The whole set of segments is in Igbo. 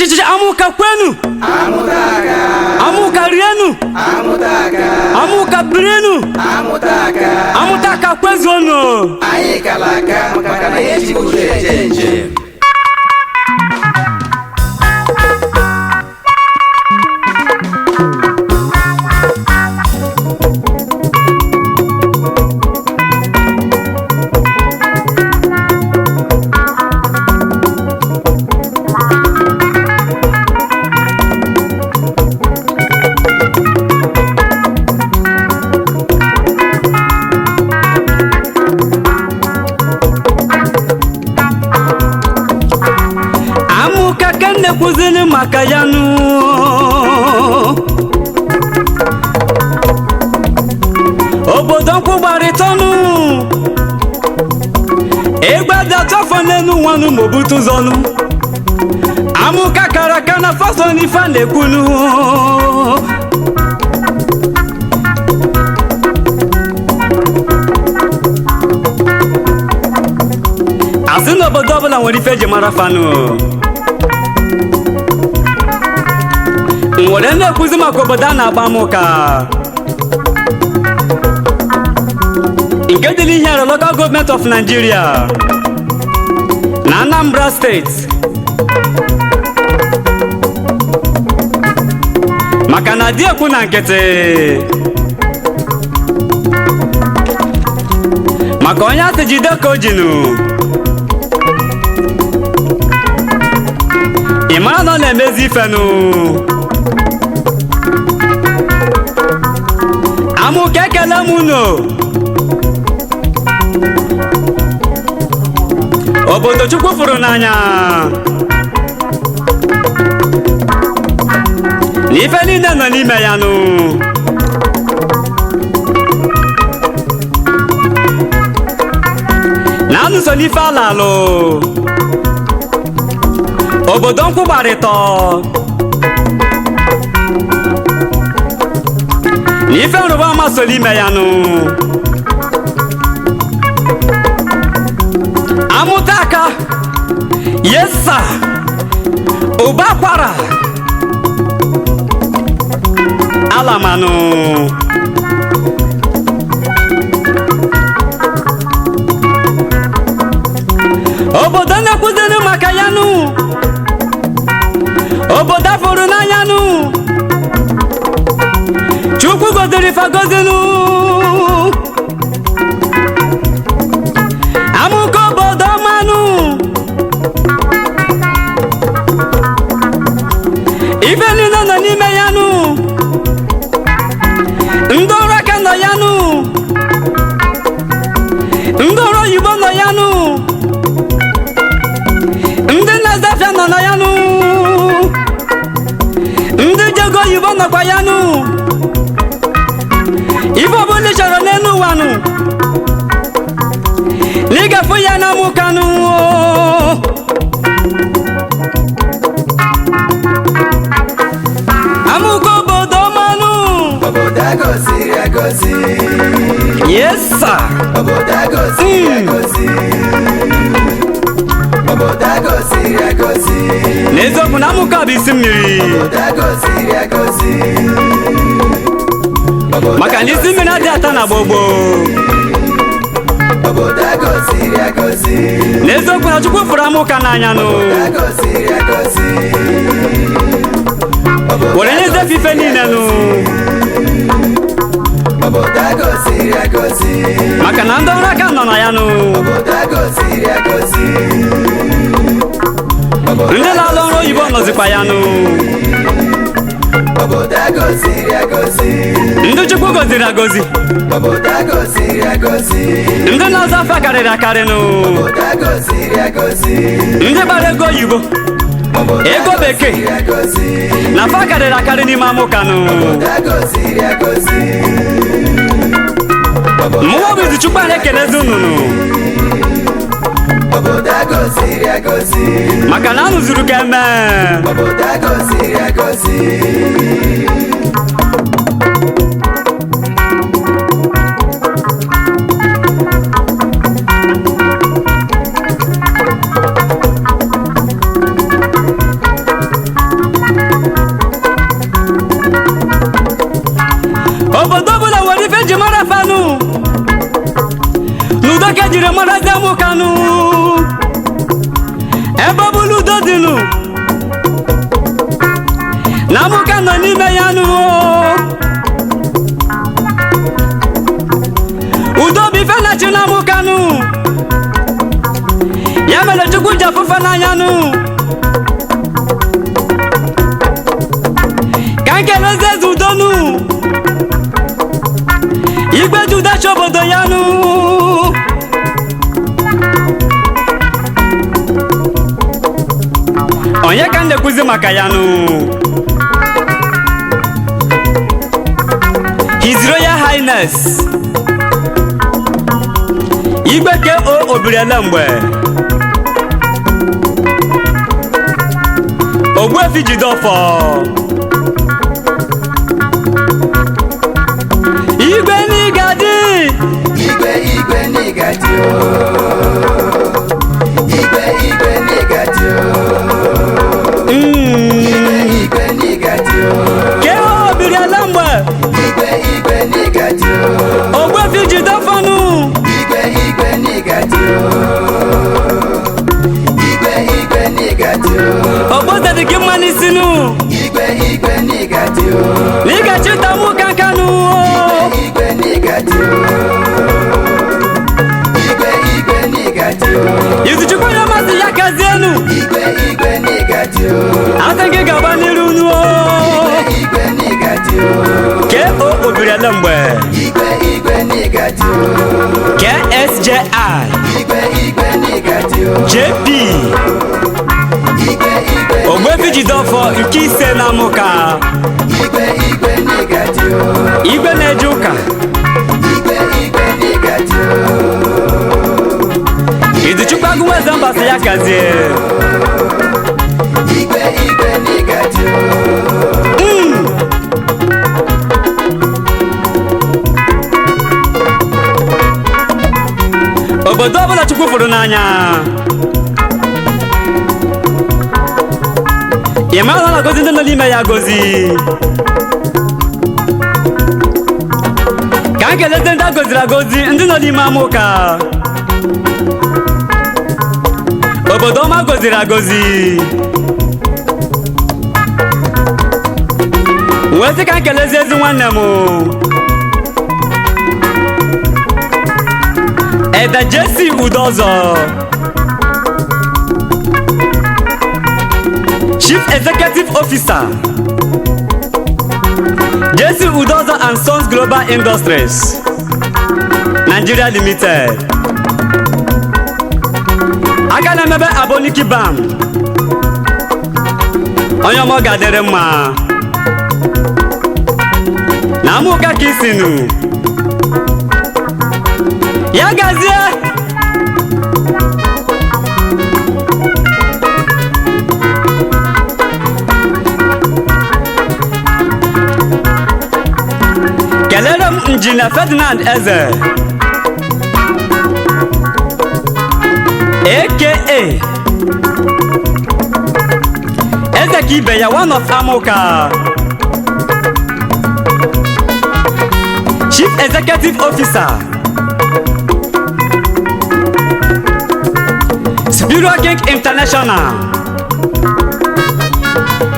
Amuka kwenu, Amutaka, amuka rienu, amutaka, amuka birenu, amutaka, amutaka kwezono. anyị kalaka maka na ya ejighị ụzọ eje njem. Kuzini makayanu obodo nkwụgbaritọnụ egbada tọfọnenu wanu mobutu zọnụ Amuka karaka na faso ni fa na-ekwunu asị n'obodo ọbụla nwere ife eji mara fanụ nwere na-ekwuzi maka obodo a na-agba Amuka nke dị n'ihe Local Government of Nigeria na Anambra State maka na dị ekwu na nkịtị maka onye asị jide ka o jinu ị mara na ọ na-emezi ifenu Amuka ekele m unu obodo Chukwu fụrụ n'anya na ife niile nọ n'ime ya nụ na anụ so n'ife ala alụ obodo nkwụgbarịtọ n'ife nrụba ama so n'ime ya nụ Amutaka yesa ụba kwara alamanụ obodo na-ekwuziri maka ya nụ obodo afọrụ n'anya nụ Chukwu goziri fagozinu Amuka obodo manụ ife niile nọ n'ime ya nụ ndị ọrụ aka nọ ya nụ ndị ọrụ oyibo nọ ya nụ ndị na-azafịa nọ na ya nụ ndị jego oyibo nọkwa ya nụ ife ọbụla ị chọrọ n'elu ụwa nụ n'ịgafe ya na Amuka nụ Amuka obodo manụ Obodo agọziri agọzi, yes sir obodo agọziri agọzi, obodo agọziri agọzi, n'eziokwu na Amuka bụ isi mmiri obodo agọziri agọzi, maka na isi mmiri adị ata na gbogbo obodo agọziri agọzi, n'eziokwu na Chukwu fụrụ Amuka n'anya nụ agọziri agọzi, were nyezefe ife niile nụ obodo agọziri agọzi, maka na ndị ọrụ aka nọ na ya nụ obodo agọziri agọzi, ndị na-alụ ọrụ oyibo nọzikwa ya nụ obodo agọziri agọzi, ndị Chukwu goziri agozi obodo agọziri agọzi, ndị na-azụ afọ karịrị akarị nụ obodo agọziri agọzi, ndị gbara ego oyibo ego bekee agọzi, na afọ karịrị akarị n'ime Amuka nụ obodo agọziri agọzi, mmụọ bụ izu Chukwu a na-ekelezi unu nụ obodo agọziri agọzi, maka na anụ zuru ka eme obodo agọziri agọzi. afụfa n'anya nụ ka nkelezi eze udonu igwe judachi obodo ya nụ onye ka na-ekwuzi maka ya nụ His Royal Highness Igwe K.O. Obirialemgbe Ogbuefi Jideofor Igwe n'igadi Igwe n'igadi Igwe n'igadi Igwe n'igadi K.O. Obirialemgbe Igwe n'igadi Ogbuefi Jideofor nụ Igwe n'igadi Igwe n'igadi Ogbozedi gị mma n'isi nụ Igwe n'igadi n'ịgachi tamu kanka nụ Igwe n'igadi Igwe n'igadi Izuchukwu onye masị ya kazie nụ Igwe n'igadi asị gị gaba n'iru nụ Igwe n'igadi K.O. Obirialemgbe Igwe n'igadi KSJI Igwe n'igadi JP Ogbuefi Jideofor nke ise na amụka Igwe n'igadi igwe na-eje ụka Igwe n'igadi Izuchukwu Agụnweze mbasị ya kazie Igwe n'igadi obodo ọbụla Chukwu fụrụ n'anya ị mara na agọzi ndị nọ n'ime ya agọzi ka m keleze ndị agọziri agọzi ndị nọ n'ime ama ụka obodo ọma gọziri agọzi wee sị ka m keleze ezi nwanne m Eda Jesse Udozo Chief Executive Officer Jesse Udozo and Sons Global Industries Nigeria Limited aka na-emebe Aboniki Bam onye ọma ọ ga-adịrị mma na amụka ka isinu ya gazie kelere m Injinia Ferdinand Eze aka Eze ka ibe ya one of Amuka Chief Executive Officer Superior King International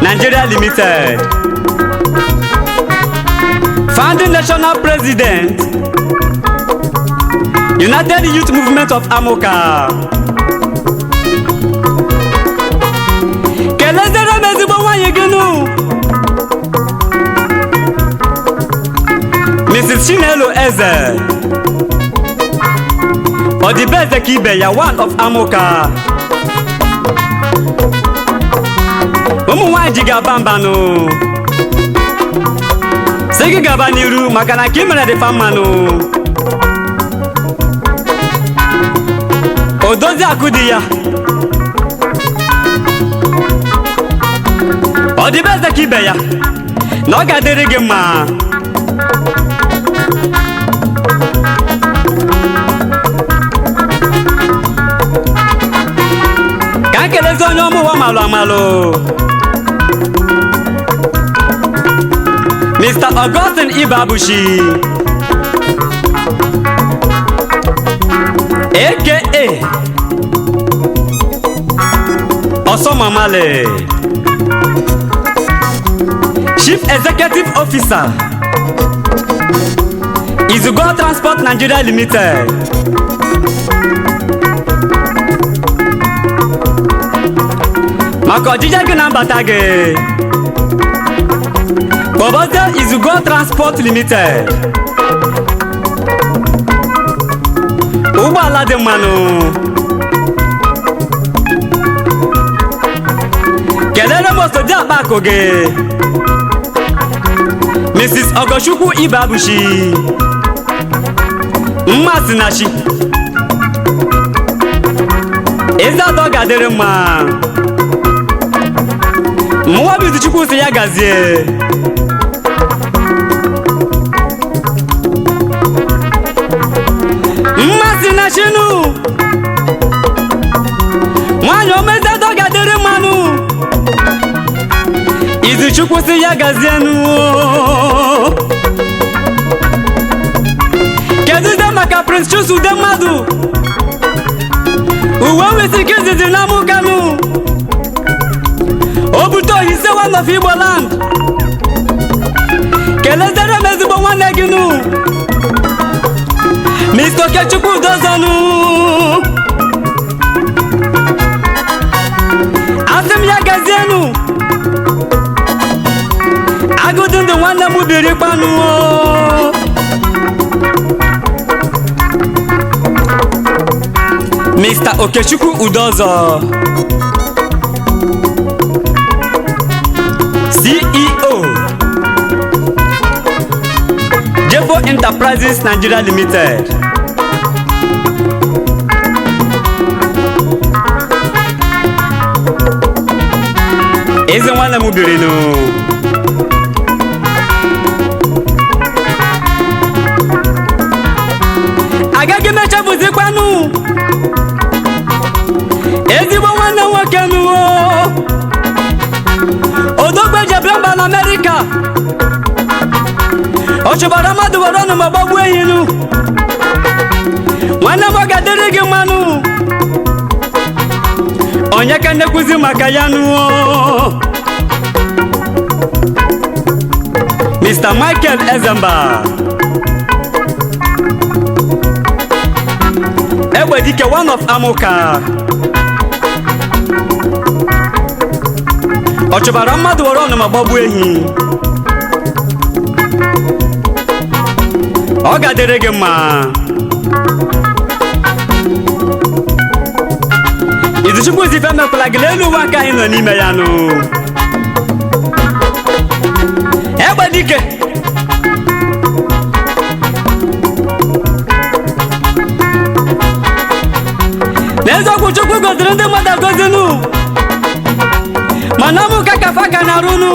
Nigeria Limited Founding National President United Youth Movement of Amuka kelezere m ezigbo nwanyị gị nụ Mrs. Chinelo Eze Odibeze ka ibe ya one of Amuka ụmụ nwanyị ji ga-aba mbanụ sị gị gaba n'iru maka na ka ị mere dị fa mmanụ odozi akụ dị ya Odibeze ka ibe ya na ọ ga-adịrị gị mma ka m kelezi onye ọmụwa malụ amalụ Mr. Augustine Ibabushi aka Osomamale Chief Executive Officer Izugo Transport Nigeria Limited maka ọjịja gị na mbata gị kpọbọzie Izugo Transport Limited ụgbọala dị mmanụ kelere m osodi akpa akụ gị Mrs. Ogochukwu Ibeabuchi mmasị na chi eze atọ ga-adịrị mma Mwabidu Chukwu si ya gazie mmasị na chinu nwanyị omeze atọ ga-adịrị mmanụ Izu Chukwu si ya gazie keduzie maka Prince Chusude mmadụ uwe wisi ike izizi na mụkanụ Obuto Ohise one of Igbo land kelezere m ezigbo nwanne gị nụ Mr. Okechukwu Udozonu asị m ya gazienụ agụdị ndụ nwanne m biri kpanụ Mr. Okechukwu Udozo CEO Jefo Enterprises Nigeria Limited eze nwanne m biri nụ agaghị m echefuzikwanụ ezigbo nwanne nwoke nụ Odogbe jebere mba na Amerika ọ chụbara mmadụ were ọnụ ma gbagbuo ehinu nwanne m ọ ga-adịrị gị mmanụ onye ka nnekwuzi maka ya nụ Mr. Michael Ezemba Egbedike one of Amuka ọ chụbara mmadụ were ọnụ ma gbagbuo ehi ọ ga-adịrị gị mma Izuchukwu zife mekwala gị n'elu ụwa nke anyị nọ n'ime ya nụ Egbedike n'eziokwu Chukwu goziri ndị mmadụ agozinu mana mụ ka kafa ka na-arụnụ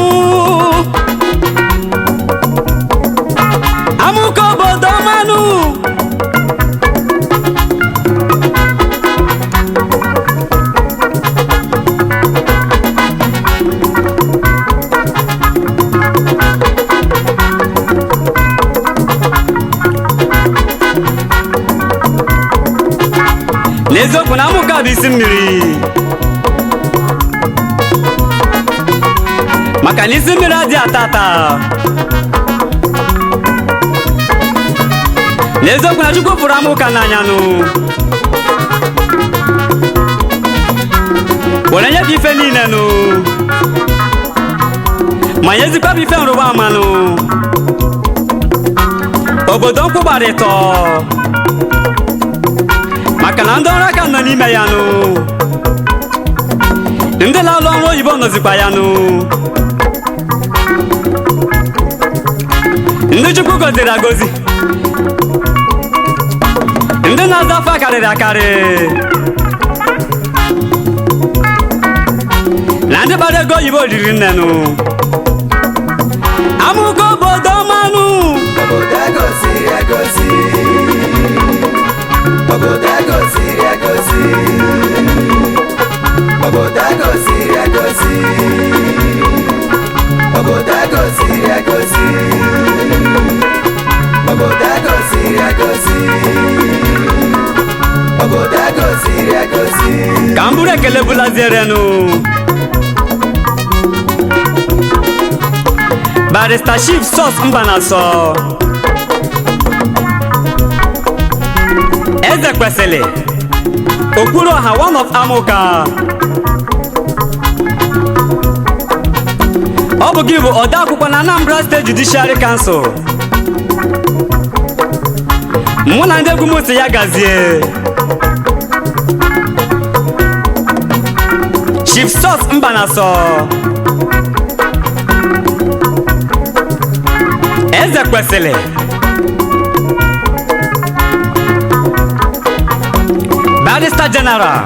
amụka obodo manụ n'eziokwu na amụka bụ isi mmiri maka na isi mmiri adị atata n'eziokwu na Chukwu fụrụ amụka n'anya nụ were nye bụ ife niile nụ ma nyezikwa bụ ife nrụba ama nụ obodo nkwụ gbara ịtọ maka na ndị ọrụ aka nọ n'ime ya nụ ndị na-alụ ọrụ oyibo nọzikwa ya nụ ndị Chukwu goziri agozi ndị na-aza afọ karịrị akarị na ndị gbara ego oyibo riri nne nụ amụka obodo manụ Obodo agoziri agozi Obodo agoziri agozi Obodo agoziri agozi Obodo agoziri agozi Obodo agoziri agozi Obodo agoziri agozi ka m bụrụ ekele bụlazierenụ Barrister Chief Sos Mbanaso Eze Kwesịlị Okpuru ọha one of Amuka ọ bụ gị bụ ode akwụkwọ na Anambra State Judiciary Council. Mụ na ndị egwu m si ya gazie. Chief Sos Mbanaso, Eze Kwesịrị, Barrister General,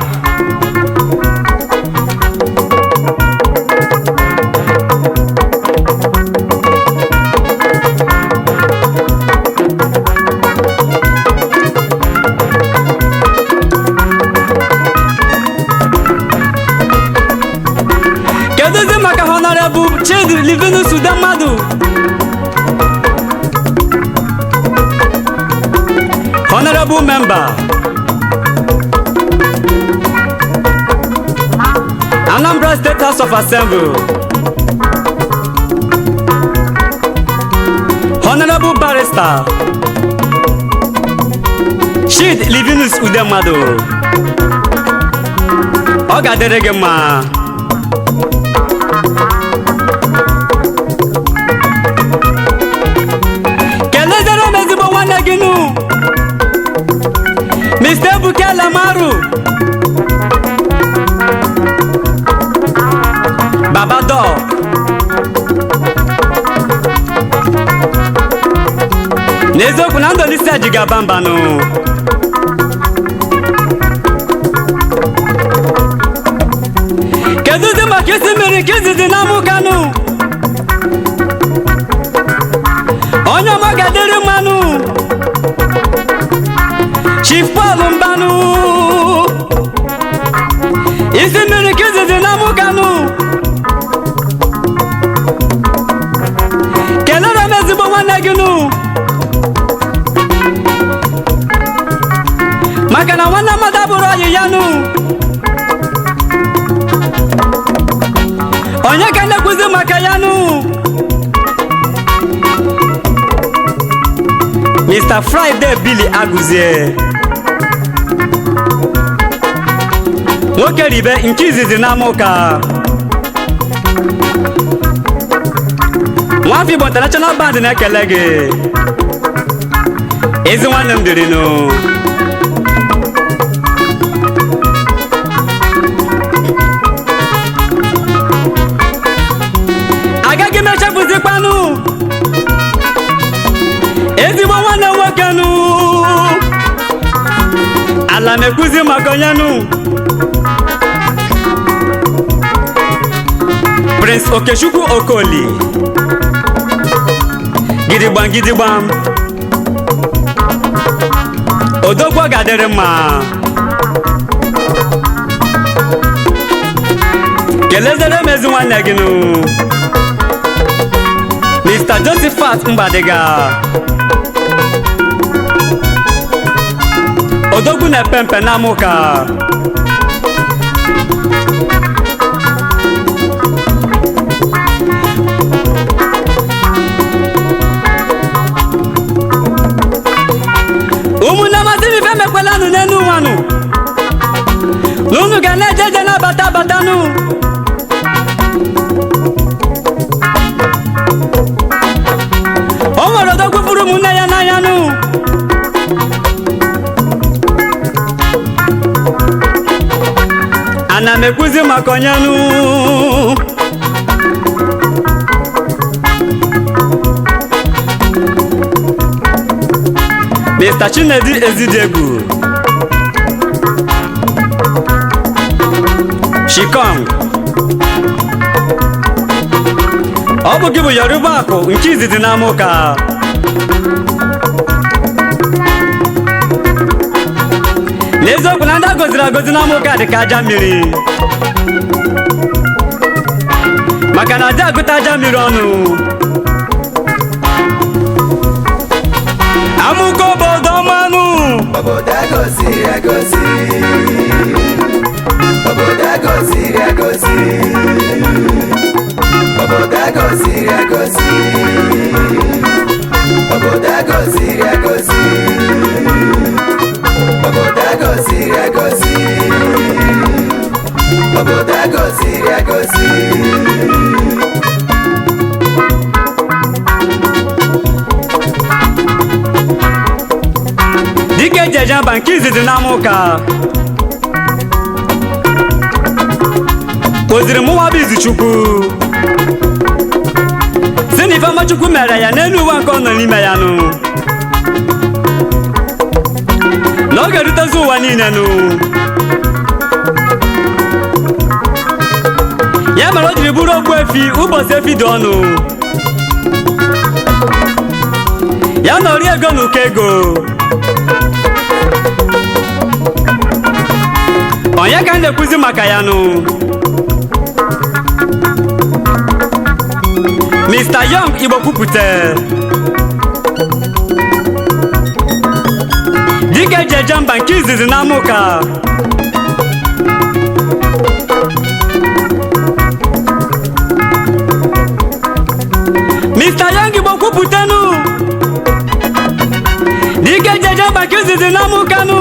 keduzi maka Honorable Chidi Livinus Udemadu, Honorable Member, Anambra State House of Assembly, Honorable Barrister Chidi Livinus Udemadu, ọ ga-adịrị gị mma. Kelezere m ezigbo nwanne gị nụ Mr. Ebuka Lamaru, Baba Dog, n'eziokwu na ndụ n'isi aji ga-aba mbanụ. Keduzi maka isi mmiri nke izizi n'amụ Kanụ, onye ọma ga-adịrị mmanụ Chief Paul Mbanụ, isi mmiri nke izizi n'amụ Kanụ. Kelere m ezigbo nwanne gị nụ maka na nwanne mmadụ abụrụ ọyị ya nụ. Onye ka na-ekwuzi maka ya nụ? Mr. Friday Billy Aguzie, nwoke ribe nke izizi n'ama ụka, Nwafọ Igbo International Band na-ekele gị, ezi nwanne m dịrịnụ. Agaghị m echefuzikwanụ ezigbo nwanne nwoke nụ, ala na-ekwuzi maka onye nụ, Prince Okechukwu Okoli, gidigbam gidigbam, odogwu ga-adịrị mma. Kelezere m ezi nwanne gị nụ Mr. Josephat Mbadiga, odogwu na-epe mpe n'ama ụka, ụmụnne masị m ife mekwelanụ n'enu ụwanụ n'unu ga na-ejeje na-abata abatanụ. O nwere odogwu furu ụmụnne ya n'anya nụ, ana m ekwuzi maka onye nụ Mr. Chinedu Ezidegu, Shikong, ọ bụ gị bụ Yoruba akụ nke izizi n'ama ụka, n'eziokwu na ndị agọziri agọzi n'ama ụka dị ka aja mmiri, maka na adị agụta aja mmiri ọnụ. Amụko obodo ọmanụ, obodo agọziri agọzi, obodo agọziri agọzi, obodo agọziri agọzi, obodo agọziri agọzi, obodo agọziri agọzi, obodo agọziri agọzi, jeje banki izizi n'Amuka oziri mụnwa bụ Izuchukwu si na Ifeọma Chukwu mere ya n'elu ụwa nke ọ nọ n'ime ya nụ na ọ ga-erutezi ụwa niile nụ ya mere o jiri bụrụ Ogbuefi ụbọchị efi dị ọnụ ya na ori ego na ụkọ ego onye ka m na-ekwuzi maka ya nụ Mr. Young Igbo Kwupụta dike jeje mba nke izizi n'Amuka Mr. Young Igbo Kwupụta nụ dike jeje mba nke izizi n'Amuka nụ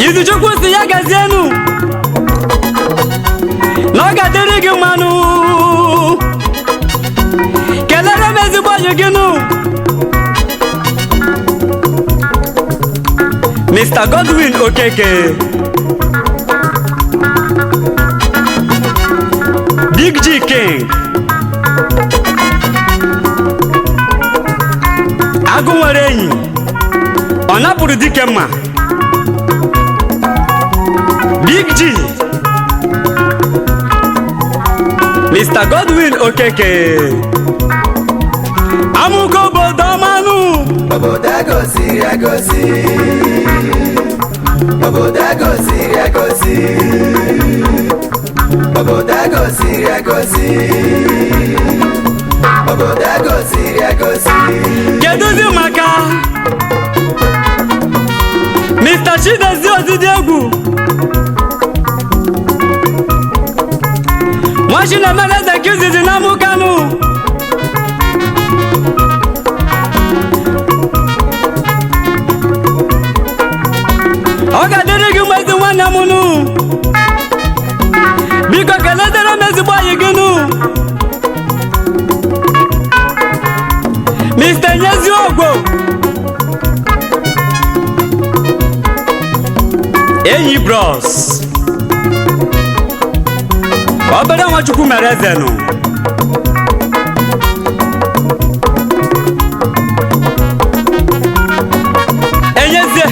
Izuchukwu si ya gazienụ na ọ ga-adịrị gị mmanụ kelere m ezigbo ọyị gị nụ Mr. Godwin Okeke Big G King agụ nwere enyi ọ napụrụ dike mma Big G Mr. Godwin Okeke Amuka obodo ọmanụ obodo agọziri agọzi obodo agọziri agọzi obodo agọziri agọzi obodo agọziri agọzi kedụzi maka Mr. Chidozie Ozidiegwu nwachi na-emere eze nke izizi n'Amuka nụ ọ ga-adịrị gị mma ezi nwanne m nụ biko kelezere m ezigbo ọyị gị nụ Mr. Nyeziogwo enyi bros obere Nwachukwu mere eze nụ enyezie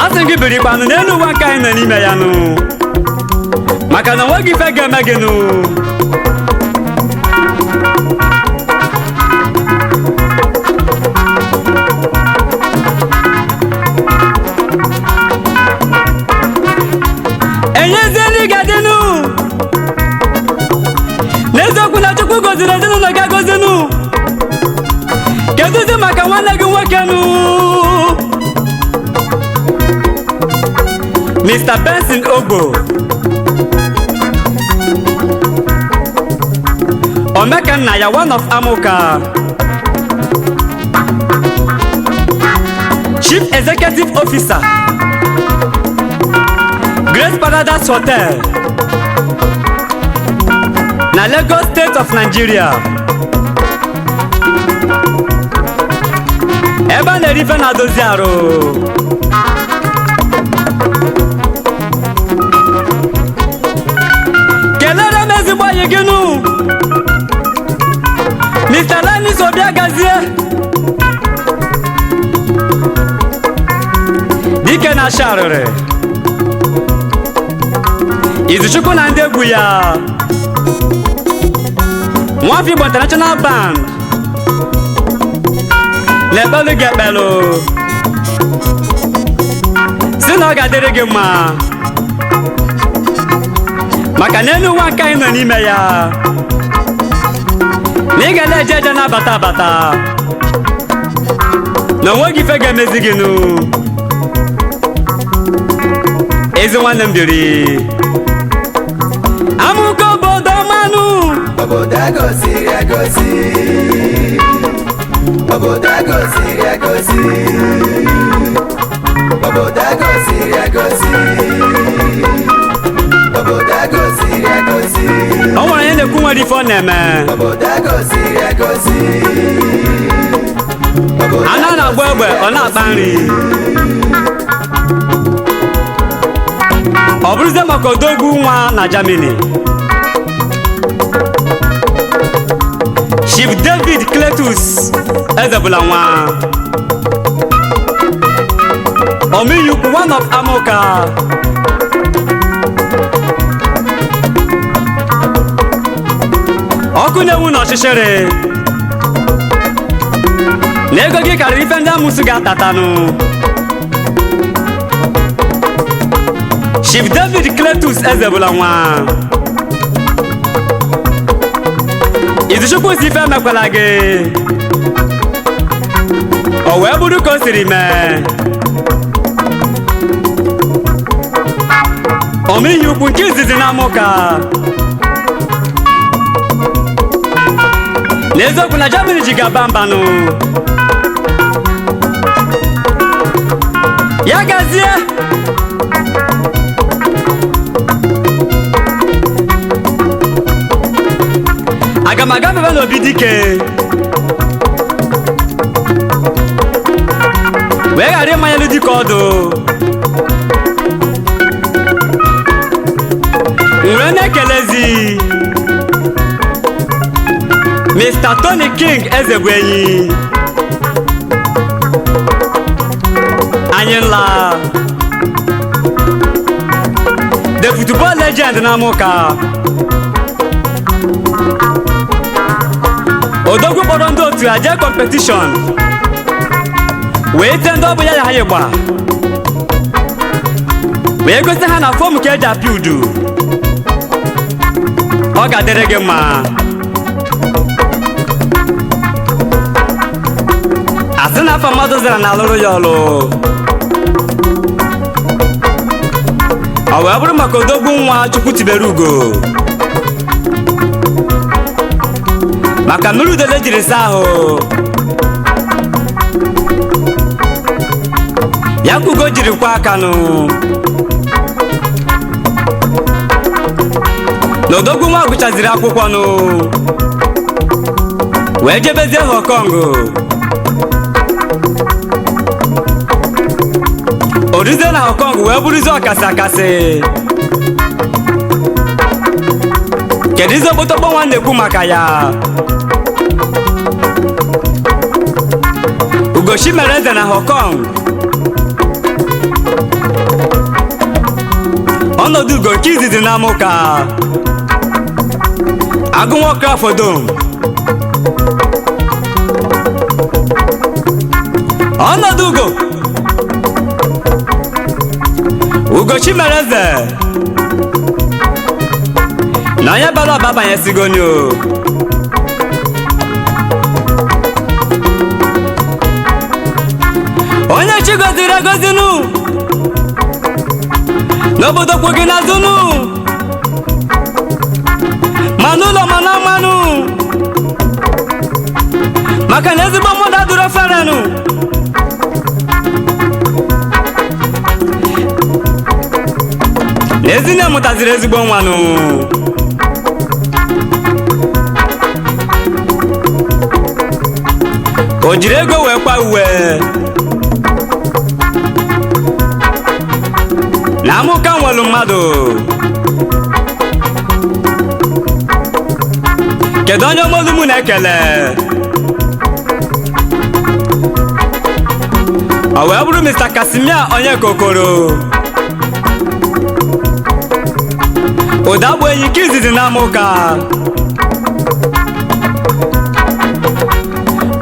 asị gị biri gbanụ n'elu ụwa nke anyị nọ n'ime ya nụ maka na onweghị ife ga-eme gị nụ enyeziela ị ga-adịnụ n'eziokwu na Chukwu goziri ezinụlọ gị agozinụ kedụzi maka nwanne gị nwoke nụ Mr. Benson Ogbo Omekanna ya one of Amuka Chief Executive Officer Grace Paradise Hotel na Lagos State of Nigeria ebe a na-erife na dozi arụ kelere m ezigbo ọyị gị nụ Mr. Lanis Obiagazie dike na asharịrị Izuchukwu na ndị egwu ya Nwafọ Igbo International Band na-ekpelu gị ekpelu si na ọ ga-adịrị gị mma maka n'elu ụwa nke anyị nọ n'ime ya na ị ga na-eje eje na-abata abata na onweghị ife ga-emezi gị nụ ezi nwanne m biri Amuka obodo ọmanụ obodo agọziri agọzi obodo agọziri agọzi obodo agọziri agọzi obodo agọziri agọzi o nwere onye na-ekwu nwere ife ọ na-eme obodo agọziri agọzi ana na-agba egbe ọ na-akpa nri ọ bụrụzie maka odogwu nwa na Germany Chief David Cletus Ezebula nwa Omiyukwu one of Amoka ọkụ na-enwu n'ọchịchịrị na ego gị karịrị ife ndị amụsụ ga-atatanụ Chief David Cletus Ezebula nwa Izuchukwu si ife emekwala gị o wee bụrụ ka o siri mee Omiyukwu nke izizi na Amoka n'eziokwu na Germany ji ga-aba mbanụ ya gazie aga m aga bebe n'obi dike wee ghara ịmanyelu dike ọdụ nwere na-ekelezi Mr. Tony King Ezebụenyi anyị nla the football legend na Amoka odogwu kpọrọ ndị otu aje competition wee tee ndị ọ bụ ya ha ịgba wee gosi ha na fọm ka eji apị udu ọ ga-adịrị gị mma asị na afọ mmadụ zara na alụrụ ya ọlụ ọ wee bụrụ maka odogwu nwa Chukwu tibere ugo maka mmiri udele jiri saa ahụ ya ka ugo jiri kwa akanụ na odogwu nwa gụchaziri akwụkwọ nụ wee jebezie Hong Kong orizie na Hong Kong wee bụrụzie ọkasị akasị kedu ize okpotokpo nwa na-ekwu maka ya Ugochi mere eze na Hong Kong ọnọdụ ugo nke izizi na Amoka agụnwoke afọdom ọnọdụ Ugochi mere eze na onye bara ọba banyesigoni onye chi goziri egozinu n'obodo kwu gị n'azụnụ ma n'ụlọ ma na mmanụ maka na ezigbo mmadụ adụrụ oferenụ na ezinne mụtaziri ezigbo nwanụ o jiri ego wee kwa uwe na Amoka nwelu mmadụ kedu onye omolu mụ na-ekele o wee bụrụ Mr. Kasimia onye kokoro ụdagbu enyi nke izizi na Amoka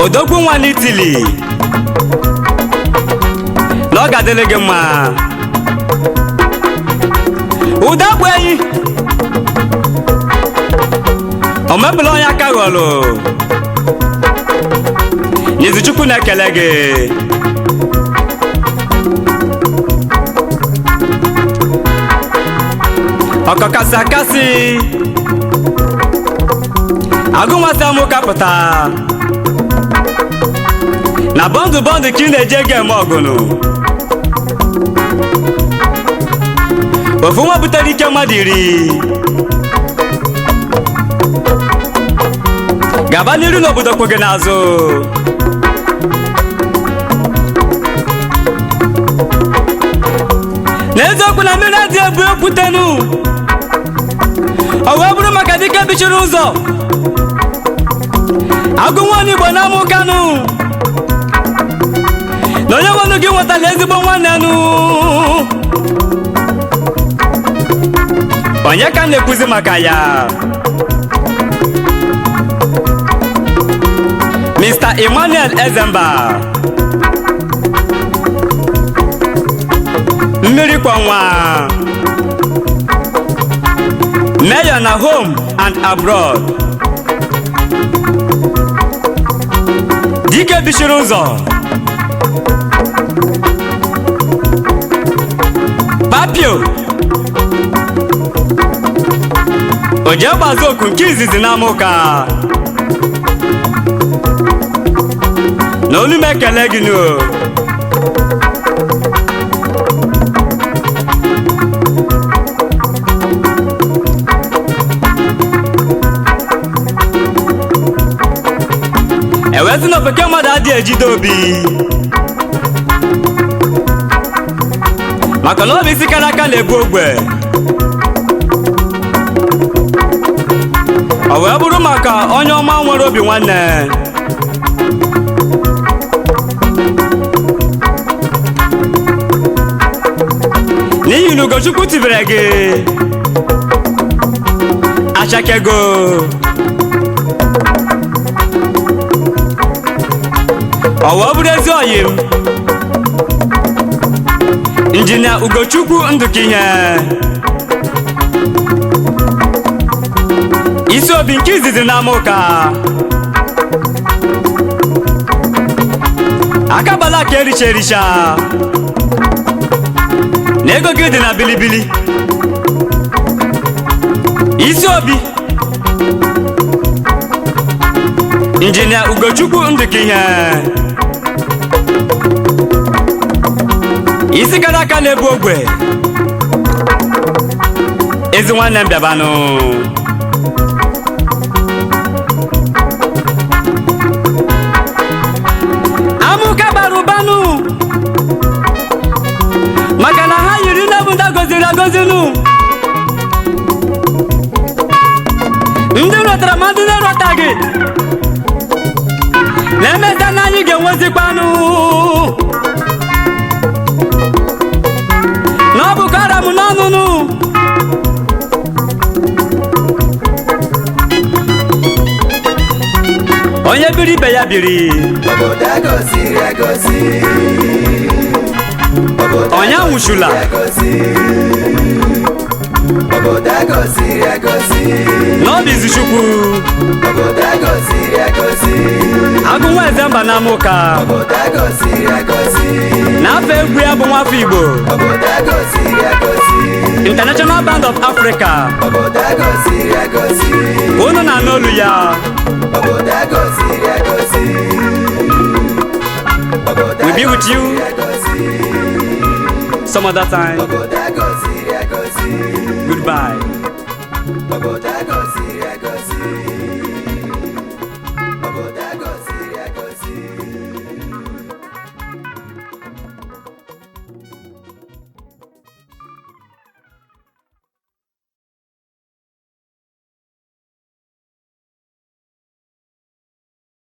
odogwu nwa n'Italy na ọ ga-adịrị gị mma ụdagbu enyi o mebụla onye aka ghọlụ Izuchukwu na-ekele gị ọkọkasị akasị agụnwasị Amoka pụta na bọndụ ka ị na-eji ego eme ọgụnụ ofu nwa butere ike mmadụ 10 gaba n'iru n'obodo kwu gị n'azụ n'eziokwu na mmiri adị ebu ekwutenu ọ wee bụrụ maka dike bichiri ụzọ agụ nwaanyị Igbo na amụ Kanụ na onye nwanụ gị nwetara ezigbo nwanne nụ onye ka na-ekwuzi maka ya Mr. Emmanuel Ezemba mmiri kwa nwa Mayor na home and abroad dike bichiri ụzọ Papio oje gbazi oku nke izizi na amụka na olu m ekele gị nụ ewezi na ofeke mmadụ adị ejide obi maka na obi isi kara aka na-ebu ogbe ọ wee bụrụ maka onye ọma nwere obi nwanne n'ihi na Ugochukwu tibere gị achakego ọ wee bụrụ ezi oyi m Injinia Ugochukwu Ndụkihe isi obi nke izizi na amụka akabala ka ericha ericha na ego gị dị na bilibili isi obi Injinia Ugochukwu Ndụkihe isi kara aka na-ebu ogbe ezi nwanne m bịabanụ amụka bara ụbanụ maka na ha yiri nnebu ndị agọziri agọzinụ ndị rọtara ma ndị na-erọtaghị na-emeta na anyị ga-enwezikwanụ na ọ bụ kara m n'ọnụnụ onye biri ibe ya biri onye anwụchula n'obi Izuchukwu agụ nwa Ezemba na amụka n'afọ egwu ya bụ nwafọ Igbo International Band of Africa unu na n'olu ya we'll be with you some other time. Goodbye.